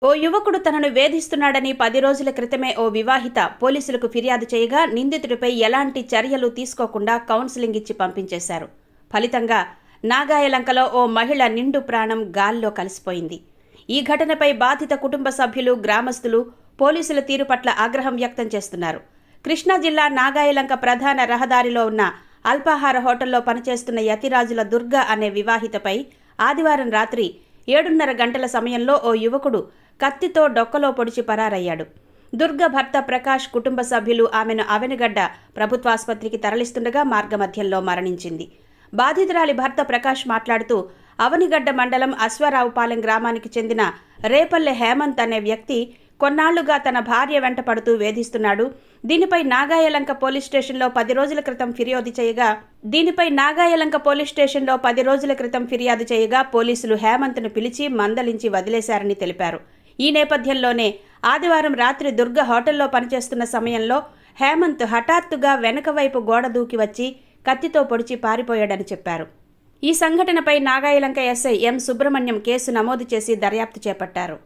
ఓ యువకుడు తనను వేధిస్తున్నాడని 10 రోజుల క్రితమే ఓ వివాహిత పోలీసులకు ఫిర్యాదు చేయగా నిందితుడిపై ఎలాంటి చర్యలు తీసుకోకుండా కౌన్సిలింగ్ ఇచ్చి పంపించేశారు. ఫలితంగా నాగాయలంకలో ఓ మహిళ నిండు ప్రాణం గాల్లో కలిసిపోయింది. ఈ ఘటనపై బాధిత కుటుంబ సభ్యులు, గ్రామస్తులు పోలీసుల తీరు పట్ల ఆగ్రహం వ్యక్తం చేస్తున్నారు. కృష్ణా జిల్లా నాగాయలంక ప్రధాన రహదారిలో ఉన్న అల్పాహార హోటల్లో పనిచేస్తున్న యతిరాజుల దుర్గ అనే వివాహితపై ఆదివారం రాత్రి 7:30 గంటల సమయంలో ఓ యువకుడు కత్తితో డొక్కలో పొడిచి పరారయ్యాడు. దుర్గ భర్త ప్రకాష్ కుటుంబ సభ్యులు ఆమెను అవనిగడ్డ ప్రభుత్వాసుపత్రికి తరలిస్తుండగా మార్గమధ్యంలో మరణించింది. బాధితురాలి భర్త ప్రకాష్ మాట్లాడుతూ, అవనిగడ్డ మండలం అశ్వారావుపాలెం గ్రామానికి చెందిన రేపల్లె హేమంత్ అనే వ్యక్తి కొన్నాళ్లుగా తన భార్య వెంట పడుతూ వేధిస్తున్నాడు. దీనిపై నాగాయలంక పోలీస్ స్టేషన్లో 10 రోజుల క్రితం ఫిర్యాదు చేయగా పోలీసులు హేమంత్ను పిలిచి మందలించి వదిలేశారని తెలిపారు. ఈ నేపథ్యంలోనే ఆదివారం రాత్రి దుర్గ హోటల్లో పనిచేస్తున్న సమయంలో హేమంత్ హఠాత్తుగా వెనక వైపు గోడ దూకి వచ్చి కత్తితో పొడిచి పారిపోయాడని చెప్పారు. ఈ సంఘటనపై నాగాయలంక ఎస్ఐ ఎం. సుబ్రహ్మణ్యం కేసు నమోదు చేసి దర్యాప్తు చేపట్టారు.